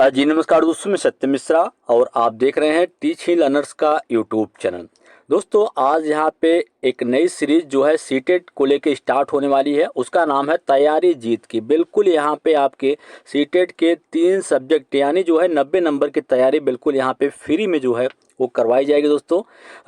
जी नमस्कार दोस्तों, मैं सत्य मिश्रा और आप देख रहे हैं टीच ही लर्नर्स का यूट्यूब चैनल। दोस्तों आज यहाँ पे एक नई सीरीज जो है सीटेट को लेके स्टार्ट होने वाली है। उसका नाम है तैयारी जीत की। बिल्कुल यहाँ पे आपके सीटेट के 3 सब्जेक्ट यानी जो है 90 नंबर की तैयारी बिल्कुल यहाँ पे फ्री में जो है वो करवाई जाएगी दोस्तों।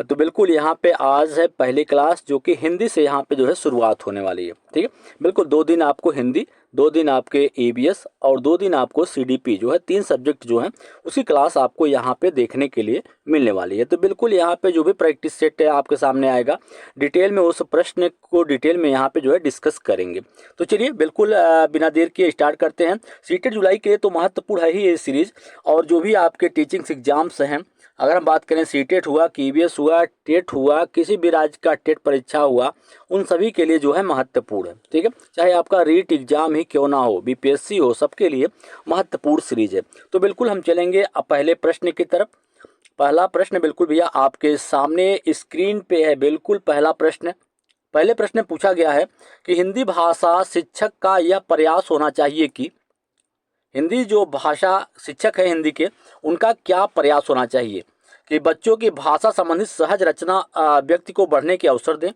तो बिल्कुल यहाँ पे आज है पहली क्लास जो कि हिंदी से यहाँ पे जो है शुरुआत होने वाली है। ठीक है, बिल्कुल 2 दिन आपको हिंदी, 2 दिन आपके ईवीएस और 2 दिन आपको सीडीपी जो है 3 सब्जेक्ट जो हैं उसकी क्लास आपको यहाँ पे देखने के लिए मिलने वाली है। तो बिल्कुल यहाँ पे जो भी प्रैक्टिस सेट है आपके सामने आएगा, डिटेल में उस प्रश्न को डिटेल में यहाँ पे जो है डिस्कस करेंगे। तो चलिए बिल्कुल बिना देर किए स्टार्ट करते हैं। सीटेट जुलाई के लिए तो महत्वपूर्ण है ही ये सीरीज। और जो भी आपके टीचिंग्स एग्जाम्स हैं, अगर हम बात करें सीटेट हुआ, ईवीएस हुआ, टेट हुआ, किसी भी राज्य का टेट परीक्षा हुआ, उन सभी के लिए जो है महत्वपूर्ण है। ठीक है, चाहे आपका रीट एग्जाम ही क्यों ना हो, बीपीएससी हो, सबके लिए महत्वपूर्ण सीरीज है। तो बिल्कुल हम चलेंगे अब पहले प्रश्न की तरफ। पहला प्रश्न बिल्कुल भैया आपके सामने स्क्रीन पे है। बिल्कुल पहला प्रश्न, पहले प्रश्न में पूछा गया है कि हिंदी भाषा शिक्षक का यह प्रयास होना चाहिए कि हिंदी जो भाषा शिक्षक है हिंदी के, उनका क्या प्रयास होना चाहिए कि बच्चों की भाषा संबंधित सहज रचना व्यक्ति को बढ़ने के अवसर दें,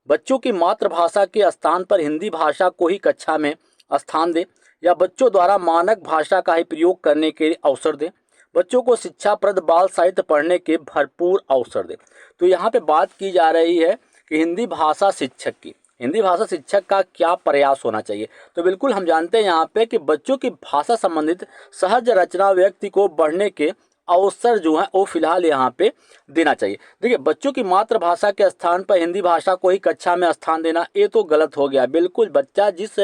बच्चों की मातृभाषा के स्थान पर हिंदी भाषा को ही कक्षा में स्थान दें, या बच्चों द्वारा मानक भाषा का ही प्रयोग करने के अवसर दें, बच्चों को शिक्षाप्रद बाल साहित्य पढ़ने के भरपूर अवसर दें। तो यहाँ पे बात की जा रही है कि हिंदी भाषा शिक्षक की, हिंदी भाषा शिक्षक का क्या प्रयास होना चाहिए। तो बिल्कुल हम जानते हैं यहाँ पे कि बच्चों की भाषा संबंधित सहज रचना व्यक्ति को बढ़ने के अवसर जो है वो फिलहाल यहाँ पे देना चाहिए। देखिए, बच्चों की मातृभाषा के स्थान पर हिंदी भाषा को ही कक्षा में स्थान देना, ये तो गलत हो गया। बिल्कुल बच्चा जिस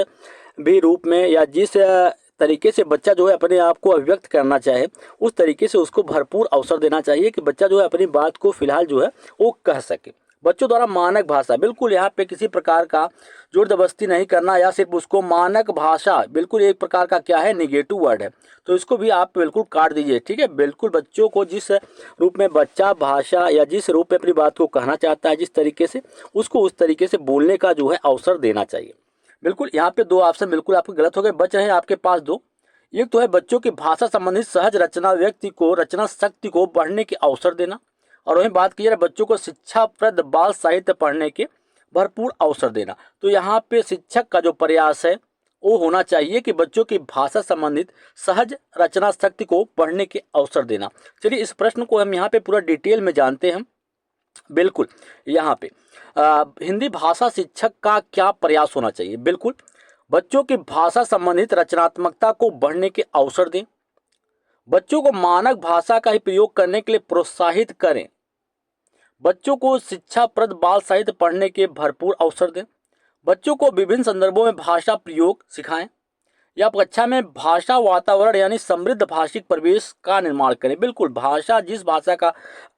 भी रूप में या जिस तरीके से बच्चा जो है अपने आप को अभिव्यक्त करना चाहे, उस तरीके से उसको भरपूर अवसर देना चाहिए कि बच्चा जो है अपनी बात को फिलहाल जो है वो कह सके। बच्चों द्वारा मानक भाषा, बिल्कुल यहाँ पे किसी प्रकार का जोर जबरदस्ती नहीं करना या सिर्फ उसको मानक भाषा, बिल्कुल एक प्रकार का क्या है, निगेटिव वर्ड है, तो इसको भी आप बिल्कुल काट दीजिए। ठीक है, बिल्कुल बच्चों को जिस रूप में बच्चा भाषा या जिस रूप में अपनी बात को कहना चाहता है, जिस तरीके से उसको उस तरीके से बोलने का जो है अवसर देना चाहिए। बिल्कुल यहाँ पे 2 ऑप्शन बिल्कुल आपके गलत हो गए, बच रहे हैं आपके पास 2। एक तो है बच्चों की भाषा संबंधित सहज रचना व्यक्ति को रचना शक्ति को बढ़ने के अवसर देना, और वहीं बात की जाए बच्चों को शिक्षाप्रद बाल साहित्य पढ़ने के भरपूर अवसर देना। तो यहाँ पे शिक्षक का जो प्रयास है वो होना चाहिए कि बच्चों की भाषा संबंधित सहज रचना शक्ति को पढ़ने के अवसर देना। चलिए इस प्रश्न को हम यहाँ पे पूरा डिटेल में जानते हैं। बिल्कुल यहाँ पे हिंदी भाषा शिक्षक का क्या प्रयास होना चाहिए। बिल्कुल बच्चों की भाषा संबंधित रचनात्मकता को बढ़ने के अवसर दें, बच्चों को मानक भाषा का ही प्रयोग करने के लिए प्रोत्साहित करें, बच्चों को शिक्षाप्रद बाल साहित्य पढ़ने के भरपूर अवसर दें, बच्चों को विभिन्न संदर्भों में भाषा प्रयोग सिखाएं, या कक्षा में भाषा वातावरण यानी समृद्ध भाषिक परिवेश का निर्माण करें। बिल्कुल भाषा, जिस भाषा का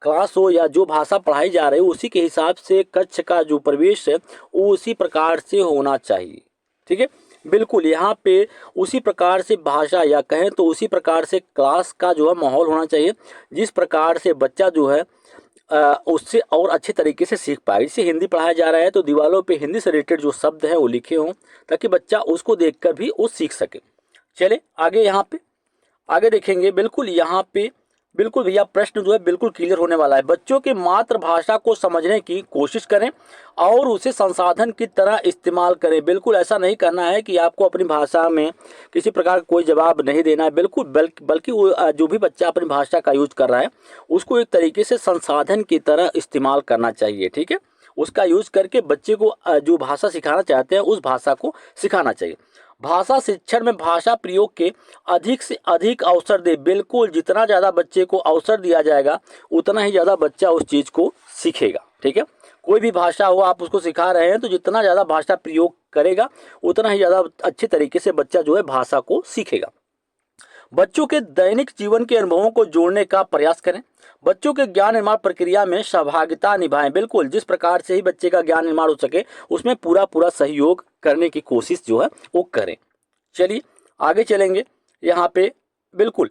क्लास हो या जो भाषा पढ़ाई जा रही है उसी के हिसाब से कक्ष का जो परिवेश है वो उसी प्रकार से होना चाहिए। ठीक है, बिल्कुल यहाँ पे उसी प्रकार से भाषा या कहें तो उसी प्रकार से क्लास का जो है माहौल होना चाहिए, जिस प्रकार से बच्चा जो है उससे और अच्छे तरीके से सीख पाए। जैसे हिंदी पढ़ाया जा रहा है तो दीवारों पे हिंदी से रिलेटेड जो शब्द हैं वो लिखे हों ताकि बच्चा उसको देखकर भी वो सीख सके। चले आगे, यहाँ पे आगे देखेंगे। बिल्कुल यहाँ पे बिल्कुल भैया प्रश्न जो है बिल्कुल क्लियर होने वाला है। बच्चों की मातृभाषा को समझने की कोशिश करें और उसे संसाधन की तरह इस्तेमाल करें। बिल्कुल ऐसा नहीं करना है कि आपको अपनी भाषा में किसी प्रकार का कोई जवाब नहीं देना है। बिल्कुल बल्कि वो जो भी बच्चा अपनी भाषा का यूज कर रहा है उसको एक तरीके से संसाधन की तरह इस्तेमाल करना चाहिए। ठीक है, उसका यूज करके बच्चे को जो भाषा सिखाना चाहते हैं उस भाषा को सिखाना चाहिए। भाषा शिक्षण में भाषा प्रयोग के अधिक से अधिक अवसर दे। बिल्कुल जितना ज़्यादा बच्चे को अवसर दिया जाएगा उतना ही ज़्यादा बच्चा उस चीज़ को सीखेगा। ठीक है, कोई भी भाषा हो आप उसको सिखा रहे हैं तो जितना ज़्यादा भाषा प्रयोग करेगा उतना ही ज़्यादा अच्छे तरीके से बच्चा जो है भाषा को सीखेगा। बच्चों के दैनिक जीवन के अनुभवों को जोड़ने का प्रयास करें, बच्चों के ज्ञान निर्माण प्रक्रिया में सहभागिता निभाएं। बिल्कुल जिस प्रकार से ही बच्चे का ज्ञान निर्माण हो सके उसमें पूरा सहयोग करने की कोशिश जो है वो करें। चलिए आगे चलेंगे। यहाँ पे बिल्कुल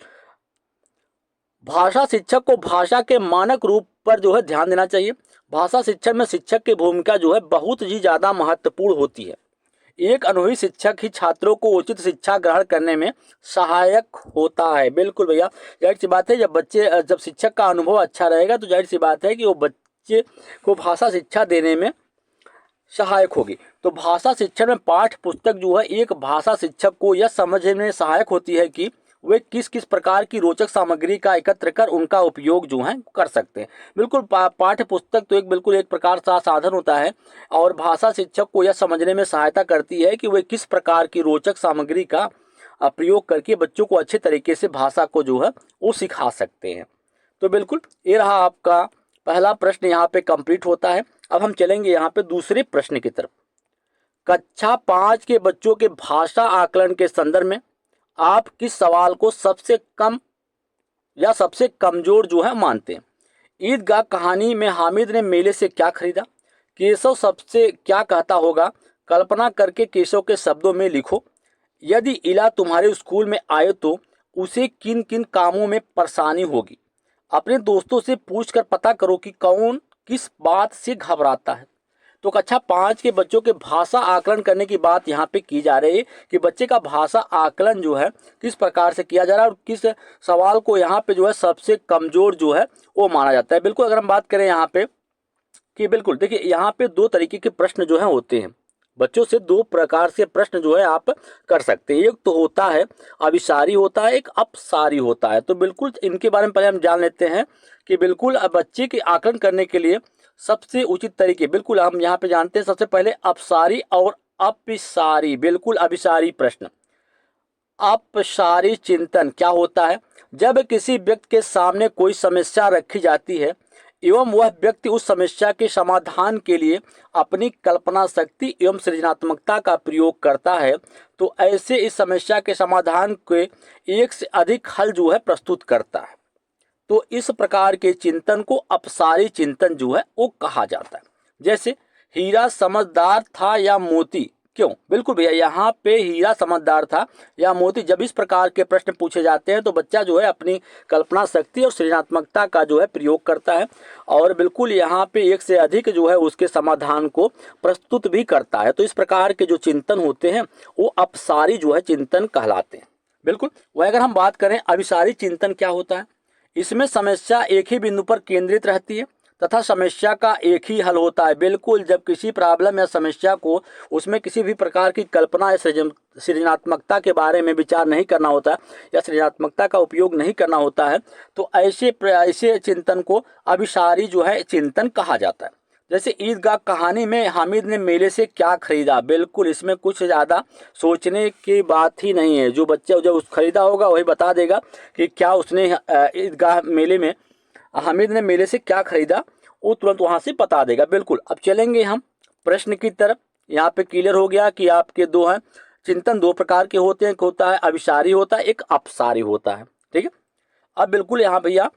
भाषा शिक्षक को भाषा के मानक रूप पर जो है ध्यान देना चाहिए। भाषा शिक्षण में शिक्षक की भूमिका जो है बहुत ही ज़्यादा महत्वपूर्ण होती है। एक अनुभवी शिक्षक ही छात्रों को उचित शिक्षा ग्रहण करने में सहायक होता है। बिल्कुल भैया, जाहिर सी बात है जब शिक्षक का अनुभव अच्छा रहेगा तो जाहिर सी बात है कि वो बच्चे को भाषा शिक्षा देने में सहायक होगी। तो भाषा शिक्षण में पाठ्य पुस्तक जो है एक भाषा शिक्षक को यह समझने में सहायक होती है कि वे किस किस प्रकार की रोचक सामग्री का एकत्र कर उनका उपयोग जो है कर सकते हैं। बिल्कुल पाठ्य पुस्तक तो बिल्कुल एक प्रकार का साधन होता है और भाषा शिक्षक को यह समझने में सहायता करती है कि वे किस प्रकार की रोचक सामग्री का प्रयोग करके बच्चों को अच्छे तरीके से भाषा को जो है वो सिखा सकते हैं। तो बिल्कुल ये रहा आपका पहला प्रश्न यहाँ पे कंप्लीट होता है। अब हम चलेंगे यहाँ पे दूसरे प्रश्न की तरफ। कक्षा 5 के बच्चों के भाषा आकलन के संदर्भ में आप किस सवाल को सबसे कम या सबसे कमजोर जो है मानते हैं? ईदगाह कहानी में हामिद ने मेले से क्या खरीदा? केशव सबसे क्या कहता होगा? कल्पना करके केशव के शब्दों में लिखो। यदि इला तुम्हारे स्कूल में आए तो उसे किन किन कामों में परेशानी होगी? अपने दोस्तों से पूछकर पता करो कि कौन किस बात से घबराता है। तो कक्षा 5 के बच्चों के भाषा आकलन करने की बात यहाँ पे की जा रही है कि बच्चे का भाषा आकलन जो है किस प्रकार से किया जा रहा है और किस सवाल को यहाँ पे जो है सबसे कमजोर जो है वो माना जाता है। बिल्कुल अगर हम बात करें यहाँ पे कि बिल्कुल देखिए यहाँ पे दो तरीके के प्रश्न जो है होते हैं। बच्चों से दो प्रकार से प्रश्न जो है आप कर सकते हैं। एक तो होता है अभिसारी होता है, एक अपसारी होता है। तो बिल्कुल इनके बारे में पहले हम जान लेते हैं कि बिल्कुल बच्चे के आकलन करने के लिए सबसे उचित तरीके बिल्कुल हम यहाँ पे जानते हैं। सबसे पहले अपसारी और अपसारी। बिल्कुल अभिसारी प्रश्न। अपसारी चिंतन क्या होता है? जब किसी व्यक्ति के सामने कोई समस्या रखी जाती है एवं वह व्यक्ति उस समस्या के समाधान के लिए अपनी कल्पना शक्ति एवं सृजनात्मकता का प्रयोग करता है तो ऐसे इस समस्या के समाधान के एक से अधिक हल जो है प्रस्तुत करता है। तो इस प्रकार के चिंतन को अपसारी चिंतन जो है वो कहा जाता है। जैसे हीरा समझदार था या मोती? क्यों? बिल्कुल भैया, यहाँ पे हीरा समझदार था या मोती जब इस प्रकार के प्रश्न पूछे जाते हैं तो बच्चा जो है अपनी कल्पना शक्ति और सृजनात्मकता का जो है प्रयोग करता है और बिल्कुल यहाँ पे एक से अधिक जो है उसके समाधान को प्रस्तुत भी करता है। तो इस प्रकार के जो चिंतन होते हैं वो अपसारी जो है चिंतन कहलाते हैं। बिल्कुल वह अगर हम बात करें अभिसारी चिंतन क्या होता है? इसमें समस्या एक ही बिंदु पर केंद्रित रहती है तथा समस्या का एक ही हल होता है। बिल्कुल जब किसी प्रॉब्लम या समस्या को उसमें किसी भी प्रकार की कल्पना या सृजनात्मकता के बारे में विचार नहीं करना होता या सृजनात्मकता का उपयोग नहीं करना होता है तो ऐसे चिंतन को अभिसारी जो है चिंतन कहा जाता है। जैसे ईदगाह कहानी में हामिद ने मेले से क्या खरीदा? बिल्कुल इसमें कुछ ज़्यादा सोचने की बात ही नहीं है। जो बच्चा जब उस खरीदा होगा वही बता देगा कि क्या उसने ईदगाह मेले में हामिद ने मेले से क्या खरीदा, वो तुरंत वहाँ से बता देगा। बिल्कुल अब चलेंगे हम प्रश्न की तरफ। यहाँ पे क्लियर हो गया कि आपके दो हैं चिंतन, दो प्रकार के होते हैं। एक होता है अभिसारी होता है, एक अपसारी होता है। ठीक है, अब बिल्कुल यहाँ भैया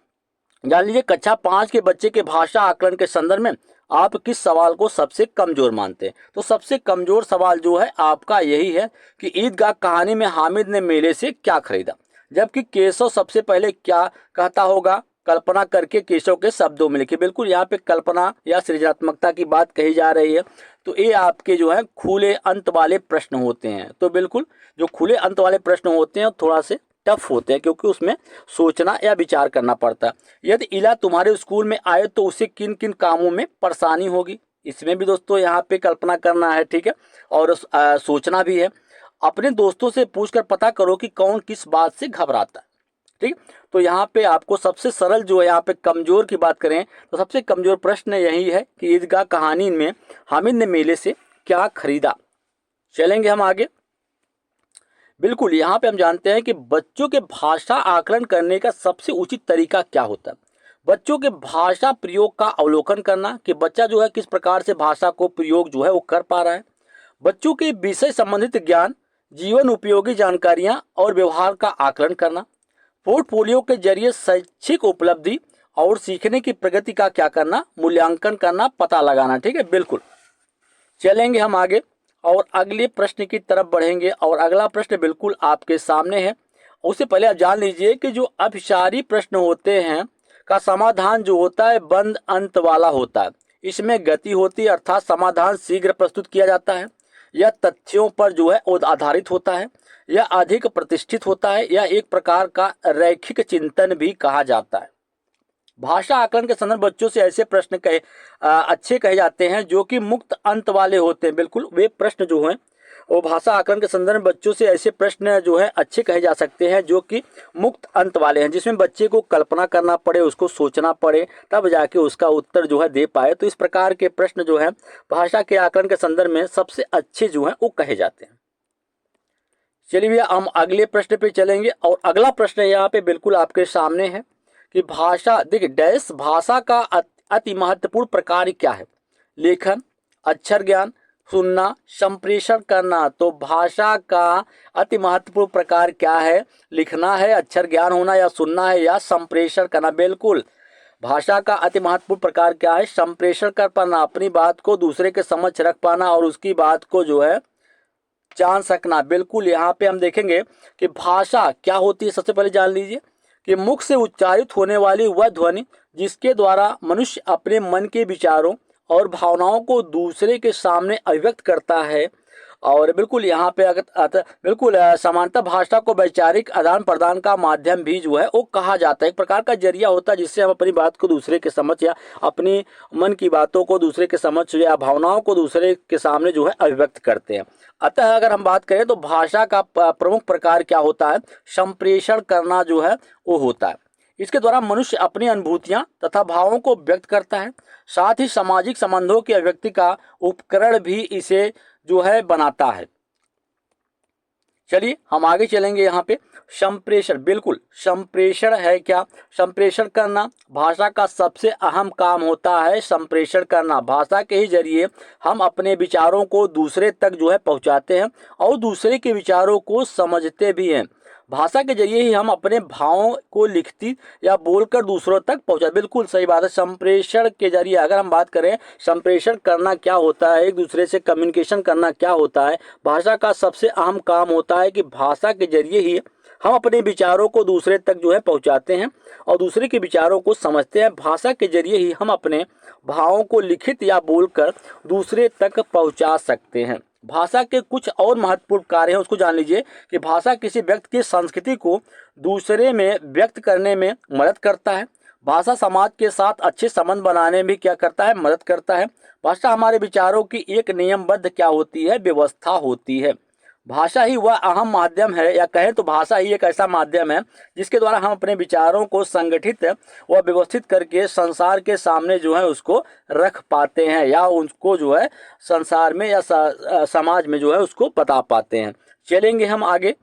जान लीजिए कक्षा 5 के बच्चे के भाषा आकलन के संदर्भ में आप किस सवाल को सबसे कमजोर मानते हैं? तो सबसे कमजोर सवाल जो है आपका यही है कि ईदगाह कहानी में हामिद ने मेले से क्या खरीदा, जबकि केशव सबसे पहले क्या कहता होगा? कल्पना करके केशव के शब्दों में लिखिए। बिल्कुल यहाँ पे कल्पना या सृजनात्मकता की बात कही जा रही है तो ये आपके जो है खुले अंत वाले प्रश्न होते हैं। तो बिल्कुल जो खुले अंत वाले प्रश्न होते हैं थोड़ा से टफ होते हैं क्योंकि उसमें सोचना या विचार करना पड़ता है। यदि इला तुम्हारे स्कूल में आए तो उसे किन किन कामों में परेशानी होगी? इसमें भी दोस्तों यहाँ पे कल्पना करना है, ठीक है, और सोचना भी है। अपने दोस्तों से पूछकर पता करो कि कौन किस बात से घबराता है। ठीक, तो यहाँ पे आपको सबसे सरल जो है यहाँ पे कमजोर की बात करें तो सबसे कमजोर प्रश्न यही है कि ईदगाह कहानी में हामिद ने मेले से क्या खरीदा। चलेंगे हम आगे। बिल्कुल यहाँ पे हम जानते हैं कि बच्चों के भाषा आकलन करने का सबसे उचित तरीका क्या होता है? बच्चों के भाषा प्रयोग का अवलोकन करना कि बच्चा जो है किस प्रकार से भाषा को प्रयोग जो है वो कर पा रहा है। बच्चों के विषय संबंधित ज्ञान, जीवन उपयोगी जानकारियां और व्यवहार का आकलन करना। पोर्टफोलियो के जरिए शैक्षिक उपलब्धि और सीखने की प्रगति का क्या करना? मूल्यांकन करना, पता लगाना। ठीक है, बिल्कुल चलेंगे हम आगे और अगले प्रश्न की तरफ बढ़ेंगे और अगला प्रश्न बिल्कुल आपके सामने है। उससे पहले आप जान लीजिए कि जो अभिसारी प्रश्न होते हैं का समाधान जो होता है बंद अंत वाला होता है। इसमें गति होती है अर्थात समाधान शीघ्र प्रस्तुत किया जाता है। यह तथ्यों पर जो है आधारित होता है, यह अधिक प्रतिष्ठित होता है, यह एक प्रकार का रैखिक चिंतन भी कहा जाता है। भाषा आकलन के संदर्भ बच्चों से ऐसे प्रश्न अच्छे कहे जाते हैं जो कि मुक्त अंत वाले होते हैं। बिल्कुल वे प्रश्न जो हैं वो भाषा आकलन के संदर्भ बच्चों से ऐसे प्रश्न जो है अच्छे कहे जा सकते हैं जो कि मुक्त अंत वाले हैं, जिसमें बच्चे को कल्पना करना पड़े, उसको सोचना पड़े, तब जाके उसका उत्तर जो है दे पाए। तो इस प्रकार के प्रश्न जो है भाषा के आकलन के संदर्भ में सबसे अच्छे जो है वो कहे जाते हैं। चलिए भैया हम अगले प्रश्न पे चलेंगे और अगला प्रश्न यहाँ पे बिल्कुल आपके सामने है कि भाषा देखिए डैश भाषा का अति महत्वपूर्ण प्रकार क्या है? लेखन, अक्षर ज्ञान, सुनना, संप्रेषण करना। तो भाषा का अति महत्वपूर्ण प्रकार क्या है? लिखना है, अक्षर ज्ञान होना, या सुनना है, या संप्रेषण करना। बिल्कुल भाषा का अति महत्वपूर्ण प्रकार क्या है? संप्रेषण कर पाना, अपनी बात को दूसरे के समक्ष रख पाना और उसकी बात को जो है जान सकना। बिल्कुल यहाँ पे हम देखेंगे कि भाषा क्या होती है। सबसे पहले जान लीजिए कि मुख से उच्चारित होने वाली वह ध्वनि जिसके द्वारा मनुष्य अपने मन के विचारों और भावनाओं को दूसरे के सामने अभिव्यक्त करता है। और बिल्कुल यहाँ पे बिल्कुल समानता भाषा को वैचारिक आदान प्रदान का माध्यम भी जो है वो कहा जाता है। एक प्रकार का जरिया होता है जिससे हम अपनी बात को दूसरे के समक्ष या अपनी मन की बातों को दूसरे के समक्ष या भावनाओं को दूसरे के सामने जो है अभिव्यक्त करते हैं। अतः अगर हम बात करें तो भाषा का प्रमुख प्रकार क्या होता है? संप्रेषण करना जो है वो होता है। इसके द्वारा मनुष्य अपनी अनुभूतियां तथा भावों को व्यक्त करता है, साथ ही सामाजिक संबंधों की अभिव्यक्ति का उपकरण भी इसे जो है बनाता है। चलिए हम आगे चलेंगे यहाँ पे। संप्रेषण, बिल्कुल संप्रेषण है क्या? संप्रेषण करना भाषा का सबसे अहम काम होता है। संप्रेषण करना, भाषा के ही जरिए हम अपने विचारों को दूसरे तक जो है पहुँचाते हैं और दूसरे के विचारों को समझते भी हैं। भाषा के जरिए ही हम अपने भावों को लिखती या बोलकर दूसरों तक पहुंचा। बिल्कुल सही बात है। संप्रेषण के जरिए अगर हम बात करें संप्रेषण करना क्या होता है, एक दूसरे से कम्युनिकेशन करना क्या होता है, भाषा का सबसे अहम काम होता है कि भाषा के जरिए ही हम अपने विचारों को दूसरे तक जो है पहुंचाते हैं और दूसरे के विचारों को समझते हैं। भाषा के जरिए ही हम अपने भावों को लिखित या बोलकर दूसरे तक पहुंचा सकते हैं। भाषा के कुछ और महत्वपूर्ण कार्य हैं, उसको जान लीजिए कि भाषा किसी व्यक्ति की संस्कृति को दूसरे में व्यक्त करने में मदद करता है। भाषा समाज के साथ अच्छे संबंध बनाने में क्या करता है? मदद करता है। भाषा हमारे विचारों की एक नियमबद्ध क्या होती है? व्यवस्था होती है। भाषा ही वह अहम माध्यम है, या कहें तो भाषा ही एक ऐसा माध्यम है जिसके द्वारा हम अपने विचारों को संगठित व व्यवस्थित करके संसार के सामने जो है उसको रख पाते हैं, या उसको जो है संसार में या समाज में जो है उसको बता पाते हैं। चलेंगे हम आगे।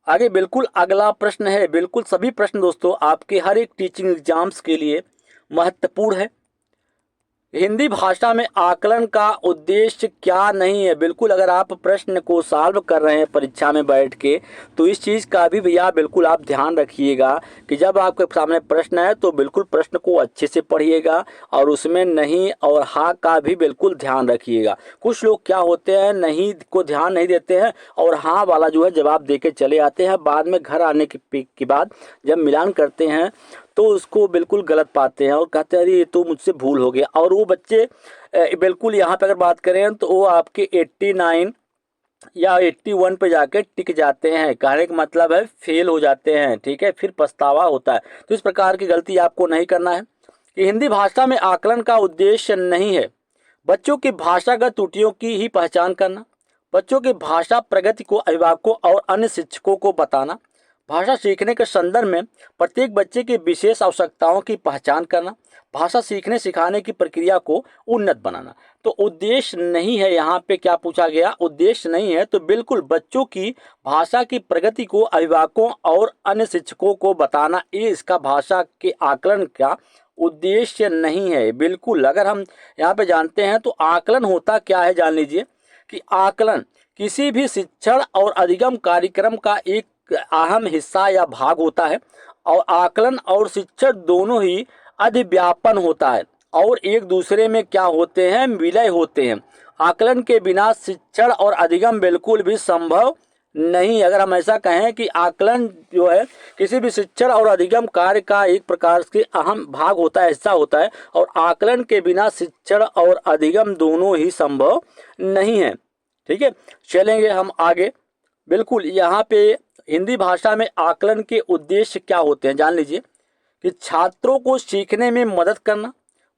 बिल्कुल अगला प्रश्न है, बिल्कुल सभी प्रश्न दोस्तों आपके हर एक टीचिंग एग्जाम्स के लिए महत्वपूर्ण है। हिंदी भाषा में आकलन का उद्देश्य क्या नहीं है? बिल्कुल अगर आप प्रश्न को सॉल्व कर रहे हैं परीक्षा में बैठ के तो इस चीज़ का भी भैया बिल्कुल आप ध्यान रखिएगा कि जब आपके सामने प्रश्न है तो बिल्कुल प्रश्न को अच्छे से पढ़िएगा और उसमें नहीं और हाँ का भी बिल्कुल ध्यान रखिएगा। कुछ लोग क्या होते हैं, नहीं को ध्यान नहीं देते हैं और हाँ वाला जो है जवाब दे के चले आते हैं। बाद में घर आने के बाद जब मिलान करते हैं तो उसको बिल्कुल गलत पाते हैं और कहते हैं अरे ये तो मुझसे भूल हो गया। और वो बच्चे बिल्कुल यहाँ पे अगर बात करें तो वो आपके 89 या 81 पे जाके टिक जाते हैं। कहने का मतलब है फेल हो जाते हैं, ठीक है, फिर पछतावा होता है। तो इस प्रकार की गलती आपको नहीं करना है कि हिंदी भाषा में आकलन का उद्देश्य नहीं है बच्चों की भाषागत त्रुटियों की ही पहचान करना, बच्चों की भाषा प्रगति को अभिभावकों और अन्य शिक्षकों को बताना, भाषा सीखने के संदर्भ में प्रत्येक बच्चे की विशेष आवश्यकताओं की पहचान करना, भाषा सीखने सिखाने की प्रक्रिया को उन्नत बनाना। तो उद्देश्य नहीं है, यहाँ पे क्या पूछा गया? उद्देश्य नहीं है। तो बिल्कुल बच्चों की भाषा की प्रगति को अभिभावकों और अन्य शिक्षकों को बताना, ये इसका भाषा के आकलन का उद्देश्य नहीं है। बिल्कुल अगर हम यहाँ पे जानते हैं तो आकलन होता क्या है, जान लीजिए कि आकलन किसी भी शिक्षण और अधिगम कार्यक्रम का एक अहम हिस्सा या भाग होता है और आकलन और शिक्षण दोनों ही अधिव्यापन होता है और एक दूसरे में क्या होते हैं? विलय होते हैं। आकलन के बिना शिक्षण और अधिगम बिल्कुल भी संभव नहीं। अगर हम ऐसा कहें कि आकलन जो है किसी भी शिक्षण और अधिगम कार्य का एक प्रकार से अहम भाग होता है, हिस्सा होता है, और आकलन के बिना शिक्षण और अधिगम दोनों ही संभव नहीं है। ठीक है, चलेंगे हम आगे। बिल्कुल, यहाँ पे हिंदी भाषा में आकलन के उद्देश्य क्या होते हैं जान लीजिए कि छात्रों को सीखने में मदद करना,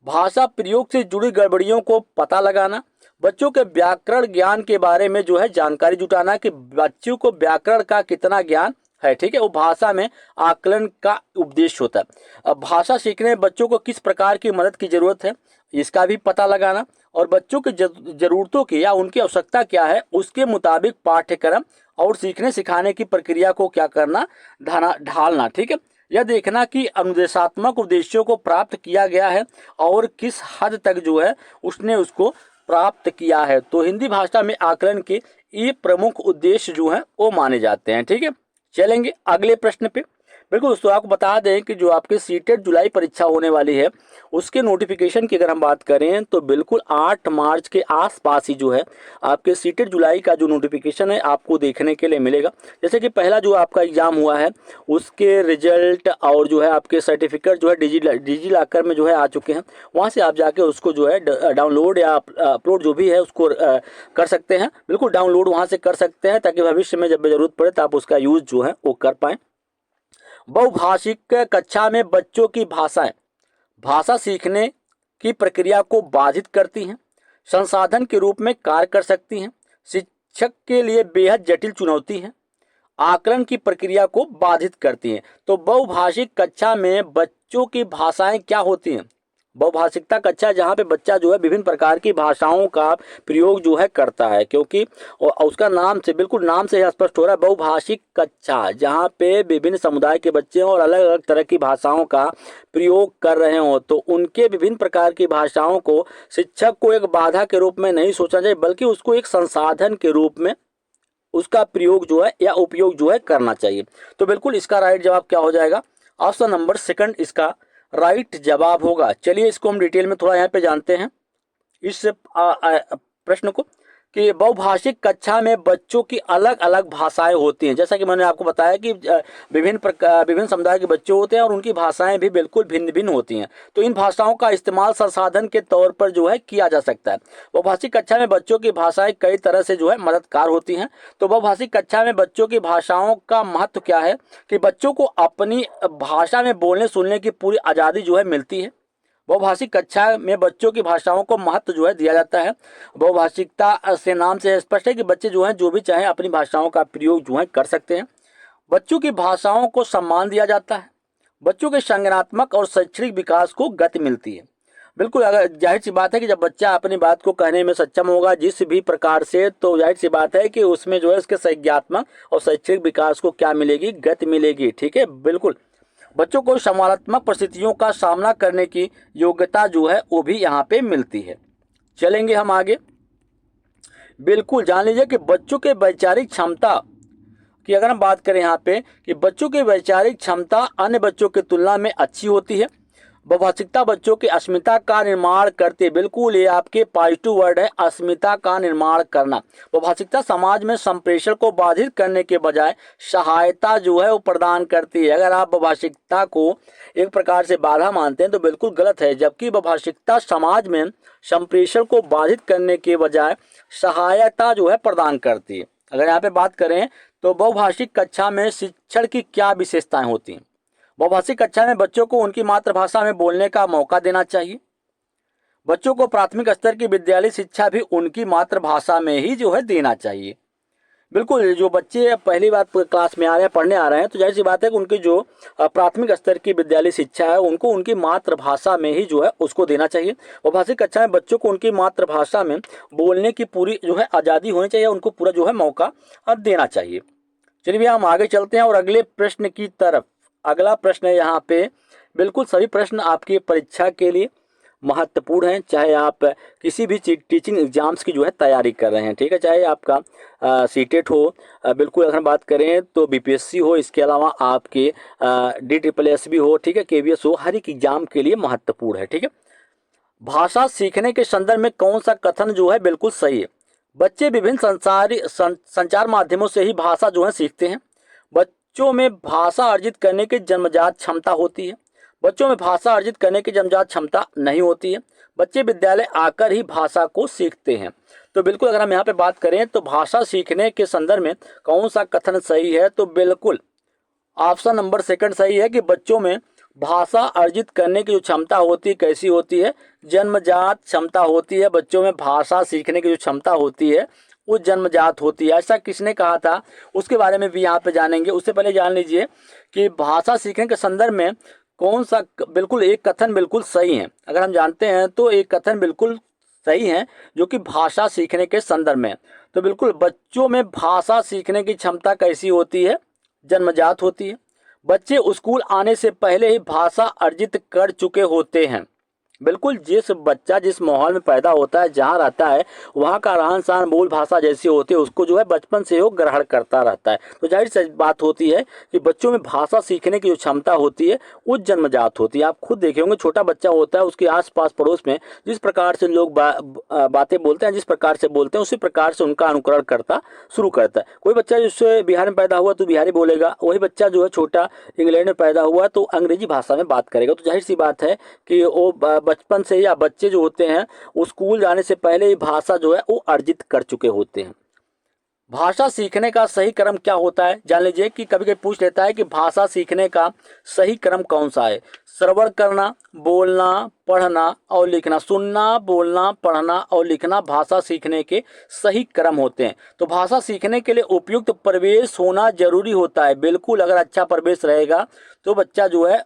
भाषा प्रयोग से जुड़ी गड़बड़ियों को पता लगाना, बच्चों के व्याकरण ज्ञान के बारे में जो है जानकारी जुटाना कि बच्चों को व्याकरण का कितना ज्ञान है। ठीक है, वो भाषा में आकलन का उद्देश्य होता है। अब भाषा सीखने में बच्चों को किस प्रकार की मदद की जरूरत है इसका भी पता लगाना, और बच्चों की जरूरतों की या उनकी आवश्यकता क्या है उसके मुताबिक पाठ्यक्रम और सीखने सिखाने की प्रक्रिया को क्या करना, ढालना। ठीक है, यह देखना कि अनुदेशात्मक उद्देश्यों को प्राप्त किया गया है और किस हद तक जो है उसने उसको प्राप्त किया है। तो हिंदी भाषा में आकलन के ये प्रमुख उद्देश्य जो हैं वो माने जाते हैं। ठीक है, चलेंगे अगले प्रश्न पे। बिल्कुल दोस्तों, आपको बता दें कि जो आपके सीटेट जुलाई परीक्षा होने वाली है उसके नोटिफिकेशन की अगर हम बात करें तो बिल्कुल 8 मार्च के आसपास ही जो है आपके सीटेट जुलाई का जो नोटिफिकेशन है आपको देखने के लिए मिलेगा। जैसे कि पहला जो आपका एग्जाम हुआ है उसके रिजल्ट और जो है आपके सर्टिफिकेट जो है डिजी लॉकर में जो है आ चुके हैं। वहाँ से आप जाके उसको जो है डाउनलोड या अपलोड जो भी है उसको कर सकते हैं। बिल्कुल डाउनलोड वहाँ से कर सकते हैं ताकि भविष्य में जब जरूरत पड़े तो आप उसका यूज जो है वो कर पाएँ। बहुभाषिक कक्षा में बच्चों की भाषाएं भाषा सीखने की प्रक्रिया को बाधित करती हैं, संसाधन के रूप में कार्य कर सकती हैं, शिक्षक के लिए बेहद जटिल चुनौती है, आकलन की प्रक्रिया को बाधित करती हैं। तो बहुभाषिक कक्षा में बच्चों की भाषाएं क्या होती हैं? बहुभाषिकता कक्षा जहाँ पे बच्चा जो है विभिन्न प्रकार की भाषाओं का प्रयोग जो है करता है, क्योंकि उसका नाम से बिल्कुल नाम से ही स्पष्ट हो रहा है बहुभाषिक कक्षा, जहाँ पे विभिन्न समुदाय के बच्चे और अलग अलग तरह की भाषाओं का प्रयोग कर रहे हों। तो उनके विभिन्न प्रकार की भाषाओं को शिक्षक को एक बाधा के रूप में नहीं सोचना चाहिए, बल्कि उसको एक संसाधन के रूप में उसका प्रयोग जो है या उपयोग जो है करना चाहिए। तो बिल्कुल इसका राइट जवाब क्या हो जाएगा? ऑप्शन नंबर सेकंड इसका राइट जवाब होगा। चलिए इसको हम डिटेल में थोड़ा यहाँ पे जानते हैं इस प्रश्न को कि बहुभाषिक कक्षा में बच्चों की अलग अलग भाषाएं होती हैं। जैसा कि मैंने आपको बताया कि विभिन्न समुदाय के बच्चे होते हैं और उनकी भाषाएं भी बिल्कुल भिन्न भिन्न होती हैं। तो इन भाषाओं का इस्तेमाल संसाधन के तौर पर जो है किया जा सकता है। बहुभाषिक कक्षा में बच्चों की भाषाएं कई तरह से जो है मददगार होती हैं। तो बहुभाषिक कक्षा में बच्चों की भाषाओं का महत्व क्या है कि बच्चों को अपनी भाषा में बोलने सुनने की पूरी आज़ादी जो है मिलती है। बहुभाषिक कक्षा में बच्चों की भाषाओं को महत्व जो है दिया जाता है। बहुभाषिकता से नाम से स्पष्ट है कि बच्चे जो हैं जो भी चाहें अपनी भाषाओं का प्रयोग जो है कर सकते हैं। बच्चों की भाषाओं को सम्मान दिया जाता है। बच्चों के संज्ञानात्मक और शैक्षणिक विकास को गति मिलती है। बिल्कुल, अगर जाहिर सी बात है कि जब बच्चा अपनी बात को कहने में सक्षम होगा जिस भी प्रकार से, तो जाहिर सी बात है कि उसमें जो है उसके संज्ञानात्मक और शैक्षणिक विकास को क्या मिलेगी? गति मिलेगी। ठीक है, बिल्कुल बच्चों को संवादात्मक परिस्थितियों का सामना करने की योग्यता जो है वो भी यहाँ पे मिलती है। चलेंगे हम आगे। बिल्कुल जान लीजिए कि बच्चों के वैचारिक क्षमता की अगर हम बात करें यहाँ पे कि बच्चों की वैचारिक क्षमता अन्य बच्चों की तुलना में अच्छी होती है। बहुभाषिकता बच्चों की अस्मिता का निर्माण करते, बिल्कुल ये आपके पॉजिटिव वर्ड है, अस्मिता का निर्माण करना। बहुभाषिकता समाज में संप्रेषण को बाधित करने के बजाय सहायता जो है वो प्रदान करती है। अगर आप बहुभाषिकता को एक प्रकार से बाधा मानते हैं तो बिल्कुल गलत है, जबकि बहुभाषिकता समाज में संप्रेषण को बाधित करने के बजाय सहायता जो है प्रदान करती है। अगर यहाँ पे बात करें तो बहुभाषिक कक्षा में शिक्षण की क्या विशेषताएं होती हैं? बहुभाषिक कक्षा में बच्चों को उनकी मातृभाषा में बोलने का मौका देना चाहिए। बच्चों को प्राथमिक स्तर की विद्यालय शिक्षा भी उनकी मातृभाषा में ही जो है देना चाहिए। बिल्कुल, जो बच्चे पहली बार क्लास में आ रहे हैं, पढ़ने आ रहे हैं, तो जाहिर सी बात है कि उनकी जो प्राथमिक स्तर की विद्यालय शिक्षा है उनको उनकी मातृभाषा में ही जो है उसको देना चाहिए। बहुभाषिक कक्षा में बच्चों को उनकी मातृभाषा में बोलने की पूरी जो है आज़ादी होनी चाहिए, उनको पूरा जो है मौका देना चाहिए। चलिए भैया हम आगे चलते हैं और अगले प्रश्न की तरफ। अगला प्रश्न है यहाँ पे, बिल्कुल सभी प्रश्न आपकी परीक्षा के लिए महत्वपूर्ण हैं, चाहे आप किसी भी टीचिंग एग्जाम्स की जो है तैयारी कर रहे हैं। ठीक है, चाहे आपका सीटेट हो, बिल्कुल अगर हम बात करें तो बीपीएससी हो, इसके अलावा आपके DSSS भी हो, ठीक है, KVS हो, हर एक एग्जाम के लिए महत्वपूर्ण है। ठीक है, भाषा सीखने के संदर्भ में कौन सा कथन जो है बिल्कुल सही है? बच्चे विभिन्न संचार माध्यमों से ही भाषा जो है सीखते हैं। बच्चों में भाषा अर्जित करने की जन्मजात क्षमता होती है। बच्चों में भाषा अर्जित करने की जन्मजात क्षमता नहीं होती है। बच्चे विद्यालय आकर ही भाषा को सीखते हैं। तो बिल्कुल अगर हम यहाँ पे बात करें तो भाषा सीखने के संदर्भ में कौन सा कथन सही है, तो बिल्कुल ऑप्शन नंबर सेकंड सही है कि बच्चों में भाषा अर्जित करने की जो क्षमता होती है कैसी होती है, जन्मजात क्षमता होती है। बच्चों में भाषा सीखने की जो क्षमता होती है वो जन्मजात होती है। ऐसा किसने कहा था उसके बारे में भी यहाँ पे जानेंगे। उससे पहले जान लीजिए कि भाषा सीखने के संदर्भ में कौन सा बिल्कुल एक कथन बिल्कुल सही है। अगर हम जानते हैं तो एक कथन बिल्कुल सही है जो कि भाषा सीखने के संदर्भ में, तो बिल्कुल बच्चों में भाषा सीखने की क्षमता कैसी होती है, जन्मजात होती है। बच्चे स्कूल आने से पहले ही भाषा अर्जित कर चुके होते हैं। बिल्कुल जिस बच्चा जिस माहौल में पैदा होता है, जहाँ रहता है, वहाँ का रहन सहन मूल भाषा जैसी होती है उसको जो है बचपन से वो ग्रहण करता रहता है। तो जाहिर सी बात होती है कि बच्चों में भाषा सीखने की जो क्षमता होती है वो जन्मजात होती है। आप खुद देखे होंगे छोटा बच्चा होता है, उसके आसपास पड़ोस में जिस प्रकार से लोग बातें बोलते हैं, जिस प्रकार से बोलते हैं उसी प्रकार से उनका अनुकरण करता शुरू करता है। कोई बच्चा जिससे बिहार में पैदा हुआ तो बिहारी बोलेगा, वही बच्चा जो है छोटा इंग्लैंड में पैदा हुआ तो अंग्रेजी भाषा में बात करेगा। तो जाहिर सी बात है कि वो बचपन से या बच्चे जो होते हैं वो स्कूल जाने से पहले ही भाषा जो है वो अर्जित कर चुके होते हैं। भाषा सीखने का सही क्रम क्या होता है, जान लीजिए कि कभी कभी पूछ लेता है कि भाषा सीखने का सही क्रम कौन सा है। श्रवण करना, बोलना, पढ़ना और लिखना। सुनना, बोलना, पढ़ना और लिखना भाषा सीखने के सही क्रम होते हैं। तो भाषा सीखने के लिए उपयुक्त परिवेश होना जरूरी होता है। बिल्कुल अगर अच्छा परिवेश रहेगा तो बच्चा जो है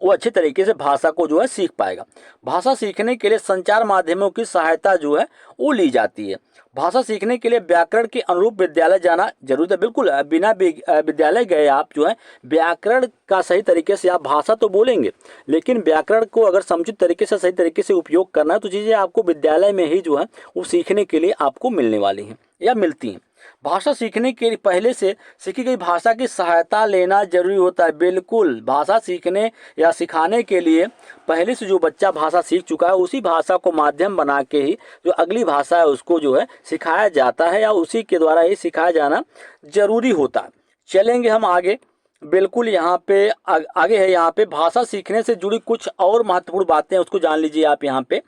वो अच्छे तरीके से भाषा को जो है सीख पाएगा। भाषा सीखने के लिए संचार माध्यमों की सहायता जो है वो ली जाती है। भाषा सीखने के लिए व्याकरण के अनुरूप विद्यालय जाना जरूरी है। बिल्कुल बिना विद्यालय गए आप जो है व्याकरण का सही तरीके से आप भाषा तो बोलेंगे, लेकिन व्याकरण को अगर समुचित तरीके से सही तरीके से उपयोग करना है तो चीज़ें आपको विद्यालय में ही जो है वो सीखने के लिए आपको मिलने वाली हैं या मिलती हैं। भाषा सीखने के लिए पहले से सीखी गई भाषा की सहायता लेना जरूरी होता है। बिल्कुल भाषा सीखने या सिखाने के लिए पहले से जो बच्चा भाषा सीख चुका है उसी भाषा को माध्यम बना के ही जो अगली भाषा है उसको जो है सिखाया जाता है या उसी के द्वारा ही सिखाया जाना जरूरी होता है। चलेंगे हम आगे। बिल्कुल यहाँ पे आगे है, यहाँ पे भाषा सीखने से जुड़ी कुछ और महत्वपूर्ण बातें उसको जान लीजिए आप। यहाँ पे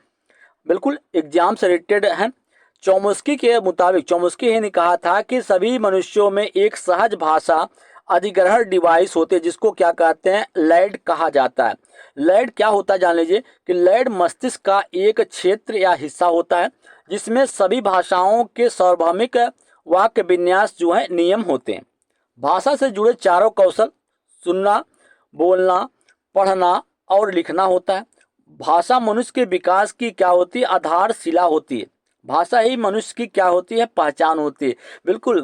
बिल्कुल एग्जाम से रिलेटेड है। चोम्स्की के मुताबिक, चोम्स्की ने कहा था कि सभी मनुष्यों में एक सहज भाषा अधिग्रहण डिवाइस होते हैं जिसको क्या कहते हैं, लैड कहा जाता है। लैड क्या होता है जान लीजिए कि लैड मस्तिष्क का एक क्षेत्र या हिस्सा होता है जिसमें सभी भाषाओं के सार्वभौमिक वाक्य विन्यास जो है नियम होते हैं। भाषा से जुड़े चारों कौशल सुनना, बोलना, पढ़ना और लिखना होता है। भाषा मनुष्य के विकास की क्या होती है, आधारशिला होती है। भाषा ही मनुष्य की क्या होती है, पहचान होती है। बिल्कुल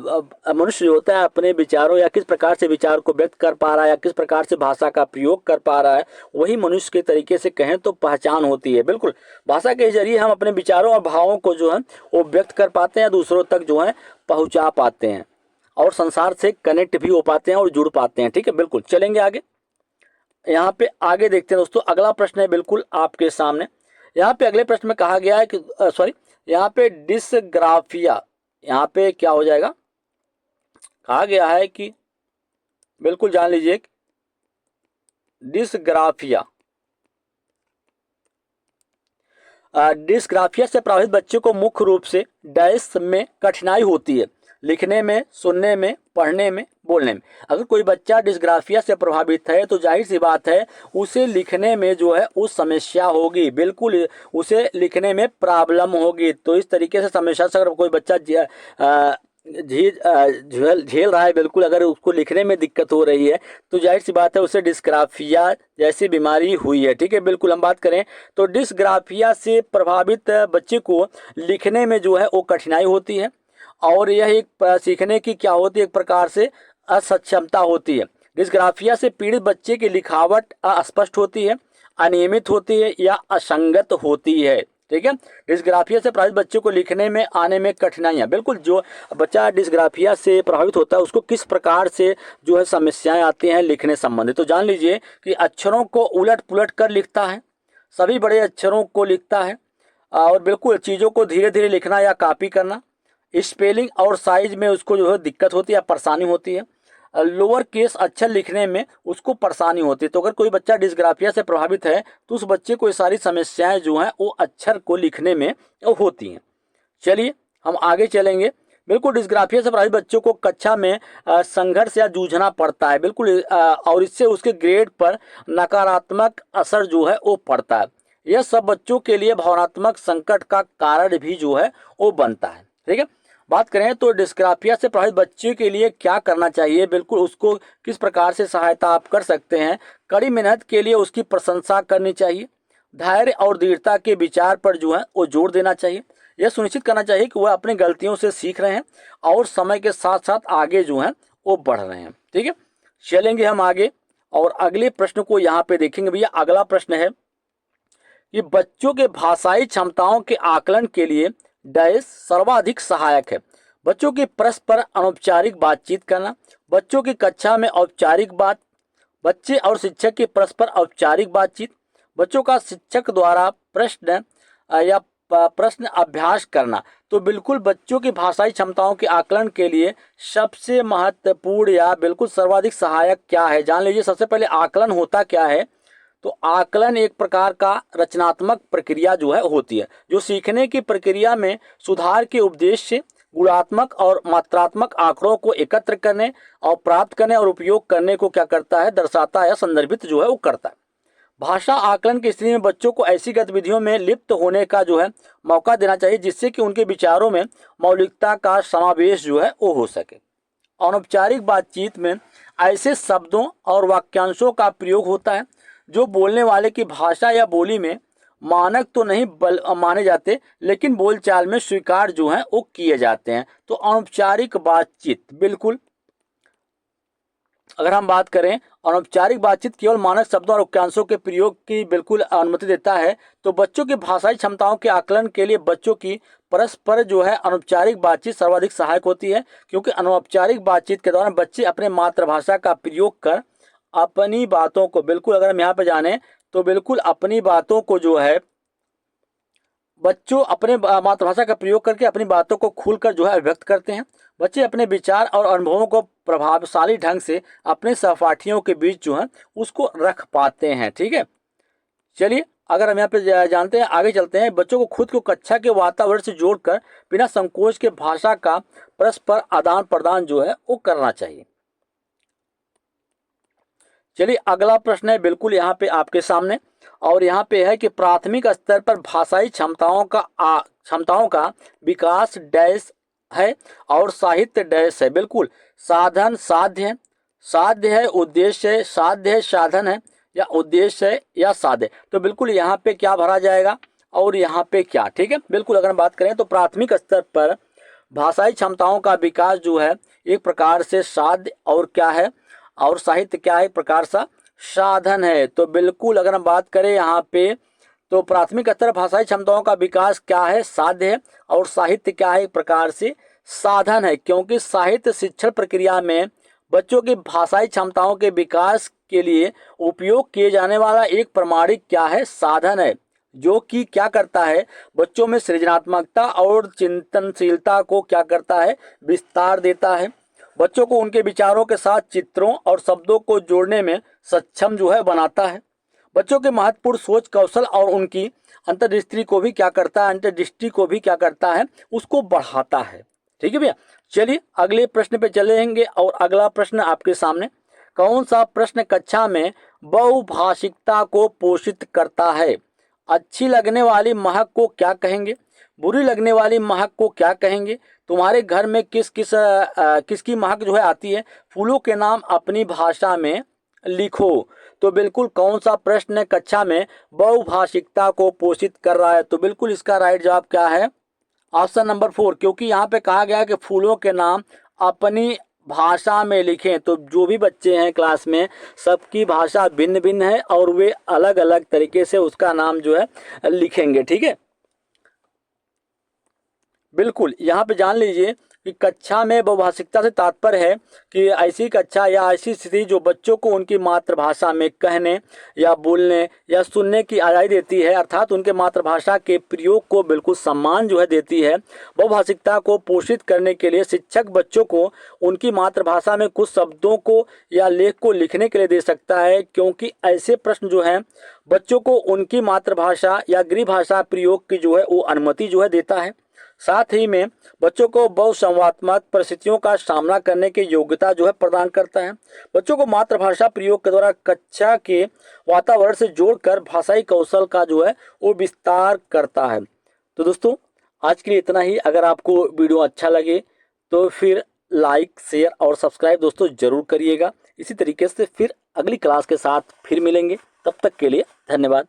मनुष्य जो होता है अपने विचारों या किस प्रकार से विचार को व्यक्त कर पा रहा है या किस प्रकार से भाषा का प्रयोग कर पा रहा है, वही मनुष्य के तरीके से कहें तो पहचान होती है। बिल्कुल भाषा के जरिए हम अपने विचारों और भावों को जो है वो व्यक्त कर पाते हैं, दूसरों तक जो है पहुँचा पाते हैं और संसार से कनेक्ट भी हो पाते हैं और जुड़ पाते हैं। ठीक है, बिल्कुल चलेंगे आगे। यहाँ पे आगे देखते हैं दोस्तों, अगला प्रश्न है बिल्कुल आपके सामने। यहाँ पे अगले प्रश्न में कहा गया है कि यहाँ पे डिस्ग्राफिया, यहाँ पे क्या हो जाएगा, कहा गया है कि बिल्कुल जान लीजिए डिस्ग्राफिया, डिस्ग्राफिया से प्रभावित बच्चे को मुख्य रूप से डैश में कठिनाई होती है, लिखने में, सुनने में, पढ़ने में, बोलने में। अगर कोई बच्चा डिस्ग्राफिया से प्रभावित है तो जाहिर सी बात है उसे लिखने में जो है उस समस्या होगी। बिल्कुल उसे लिखने में प्रॉब्लम होगी। तो इस तरीके से समस्या से अगर कोई बच्चा झेल रहा है, बिल्कुल अगर उसको लिखने में दिक्कत हो रही है तो जाहिर सी बात है उसे डिस्ग्राफिया जैसी बीमारी हुई है। ठीक है, बिल्कुल हम बात करें तो डिस्ग्राफिया से प्रभावित बच्चे को लिखने में जो है वो कठिनाई होती है और यह एक सीखने की क्या होती है, एक प्रकार से असक्षमता होती है। डिस्ग्राफिया से पीड़ित बच्चे की लिखावट अस्पष्ट होती है, अनियमित होती है या असंगत होती है। ठीक है, डिस्ग्राफिया से प्रभावित बच्चे को लिखने में आने में कठिनाइयाँ। बिल्कुल जो बच्चा डिस्ग्राफिया से प्रभावित होता है उसको किस प्रकार से जो है समस्याएं आती हैं लिखने संबंधित, तो जान लीजिए कि अक्षरों को उलट पुलट कर लिखता है, सभी बड़े अक्षरों को लिखता है और बिल्कुल चीज़ों को धीरे धीरे लिखना या कॉपी करना, स्पेलिंग और साइज में उसको जो है दिक्कत होती है या परेशानी होती है, लोअर केस अक्षर लिखने में उसको परेशानी होती है। तो अगर कोई बच्चा डिस्ग्राफिया से प्रभावित है तो उस बच्चे को ये सारी समस्याएं जो हैं वो अक्षर को लिखने में होती हैं। चलिए हम आगे चलेंगे। बिल्कुल डिस्ग्राफिया से प्रभावित बच्चों को कक्षा में संघर्ष या जूझना पड़ता है, बिल्कुल और इससे उसके ग्रेड पर नकारात्मक असर जो है वो पड़ता है। यह सब बच्चों के लिए भावनात्मक संकट का कारण भी जो है वो बनता है। ठीक है, बात करें तो डिस्ग्राफिया से प्रभावित बच्चे के लिए क्या करना चाहिए, बिल्कुल उसको किस प्रकार से सहायता आप कर सकते हैं। कड़ी मेहनत के लिए उसकी प्रशंसा करनी चाहिए। धैर्य और दृढ़ता के विचार पर जो है वो जोर देना चाहिए। यह सुनिश्चित करना चाहिए कि वह अपनी गलतियों से सीख रहे हैं और समय के साथ साथ आगे जो है वो बढ़ रहे हैं। ठीक है, चलेंगे हम आगे और अगले प्रश्न को यहाँ पे देखेंगे। भैया अगला प्रश्न है कि बच्चों के भाषाई क्षमताओं के आकलन के लिए डैश सर्वाधिक सहायक है। बच्चों की परस्पर अनौपचारिक बातचीत करना, बच्चों की कक्षा में औपचारिक बात, बच्चे और शिक्षक की परस्पर औपचारिक बातचीत, बच्चों का शिक्षक द्वारा प्रश्न अभ्यास करना। तो बिल्कुल बच्चों की भाषाई क्षमताओं के आकलन के लिए सबसे महत्वपूर्ण या बिल्कुल सर्वाधिक सहायक क्या है, जान लीजिए। सबसे पहले आकलन होता क्या है, तो आकलन एक प्रकार का रचनात्मक प्रक्रिया जो है होती है, जो सीखने की प्रक्रिया में सुधार के उद्देश्य से गुणात्मक और मात्रात्मक आंकड़ों को एकत्र करने और प्राप्त करने और उपयोग करने को क्या करता है, दर्शाता है या संदर्भित जो है वो करता है। भाषा आकलन की स्थिति में बच्चों को ऐसी गतिविधियों में लिप्त होने का जो है मौका देना चाहिए जिससे कि उनके विचारों में मौलिकता का समावेश जो है वो हो सके। अनौपचारिक बातचीत में ऐसे शब्दों और वाक्यांशों का प्रयोग होता है जो बोलने वाले की भाषा या बोली में मानक तो नहीं माने जाते, लेकिन बोलचाल में स्वीकार जो है वो किए जाते हैं। तो अनौपचारिक बातचीत, बिल्कुल अगर हम बात करें अनौपचारिक बातचीत केवल मानक शब्दों और वाक्यांशों के प्रयोग की बिल्कुल अनुमति देता है। तो बच्चों की भाषाई क्षमताओं के आकलन के लिए बच्चों की परस्पर जो है अनौपचारिक बातचीत सर्वाधिक सहायक होती है, क्योंकि अनौपचारिक बातचीत के दौरान बच्चे अपने मातृभाषा का प्रयोग कर अपनी बातों को, बिल्कुल अगर हम यहाँ पे जाने तो बिल्कुल अपनी बातों को जो है बच्चों अपने मातृभाषा का प्रयोग करके अपनी बातों को खुलकर जो है अभिव्यक्त करते हैं। बच्चे अपने विचार और अनुभवों को प्रभावशाली ढंग से अपने सहपाठियों के बीच जो है उसको रख पाते हैं। ठीक है, चलिए अगर हम यहाँ पे जानते हैं, आगे चलते हैं। बच्चों को खुद को कक्षा के वातावरण से जोड़कर बिना संकोच के भाषा का परस्पर आदान प्रदान जो है वो करना चाहिए। चलिए अगला प्रश्न है बिल्कुल यहाँ पे आपके सामने, और यहाँ पे है कि प्राथमिक स्तर पर भाषाई क्षमताओं का विकास डैश है और साहित्य डैश है। बिल्कुल साधन साध्य है, साध्य है उद्देश्य है, साध्य है साधन है, या उद्देश्य है या साध्य। तो बिल्कुल यहाँ पे क्या भरा जाएगा और यहाँ पे क्या। ठीक है, बिल्कुल अगर हम बात करें तो प्राथमिक स्तर पर भाषाई क्षमताओं का विकास जो है एक प्रकार से साध्य और क्या है, और साहित्य क्या है, एक प्रकार सा साधन है। तो बिल्कुल अगर हम बात करें यहाँ पे तो प्राथमिक स्तर भाषाई क्षमताओं का विकास क्या है, साध्य है, और साहित्य क्या है, एक प्रकार से साधन है। क्योंकि साहित्य शिक्षण प्रक्रिया में बच्चों की भाषाई क्षमताओं के विकास के लिए उपयोग किए जाने वाला एक प्रमाणिक क्या है, साधन है, जो कि क्या करता है, बच्चों में सृजनात्मकता और चिंतनशीलता को क्या करता है, विस्तार देता है। बच्चों को उनके विचारों के साथ चित्रों और शब्दों को जोड़ने में सक्षम जो है बनाता है। बच्चों के महत्वपूर्ण सोच कौशल और उनकी अंतर्दृष्टि को भी क्या करता है, अंतर्दृष्टि को भी क्या करता है, उसको बढ़ाता है। ठीक है भैया, चलिए अगले प्रश्न पे चलेंगे। और अगला प्रश्न आपके सामने, कौन सा प्रश्न कक्षा में बहुभाषिकता को पोषित करता है। अच्छी लगने वाली महक को क्या कहेंगे, बुरी लगने वाली महक को क्या कहेंगे, तुम्हारे घर में किसकी महक जो है आती है, फूलों के नाम अपनी भाषा में लिखो। तो बिल्कुल कौन सा प्रश्न कक्षा में बहुभाषिकता को पोषित कर रहा है। तो बिल्कुल इसका राइट जवाब क्या है, ऑप्शन नंबर 4, क्योंकि यहाँ पे कहा गया है कि फूलों के नाम अपनी भाषा में लिखें। तो जो भी बच्चे हैं क्लास में सबकी भाषा भिन्न भिन्न है और वे अलग अलग तरीके से उसका नाम जो है लिखेंगे। ठीक है, बिल्कुल यहाँ पे जान लीजिए कि कक्षा में बहुभाषिकता से तात्पर्य है कि ऐसी कक्षा या ऐसी स्थिति जो बच्चों को उनकी मातृभाषा में कहने या बोलने या सुनने की आज़ादी देती है, अर्थात उनके मातृभाषा के प्रयोग को बिल्कुल सम्मान जो है देती है। बहुभाषिकता को पोषित करने के लिए शिक्षक बच्चों को उनकी मातृभाषा में कुछ शब्दों को या लेख को लिखने के लिए दे सकता है, क्योंकि ऐसे प्रश्न जो हैं बच्चों को उनकी मातृभाषा या गृह भाषा प्रयोग की जो है वो अनुमति जो है देता है। साथ ही में बच्चों को बहुसंवादात्मक परिस्थितियों का सामना करने की योग्यता जो है प्रदान करता है। बच्चों को मातृभाषा प्रयोग के द्वारा कक्षा के वातावरण से जोड़कर भाषाई कौशल का जो है वो विस्तार करता है। तो दोस्तों आज के लिए इतना ही। अगर आपको वीडियो अच्छा लगे तो फिर लाइक, शेयर और सब्सक्राइब दोस्तों जरूर करिएगा। इसी तरीके से फिर अगली क्लास के साथ फिर मिलेंगे। तब तक के लिए धन्यवाद।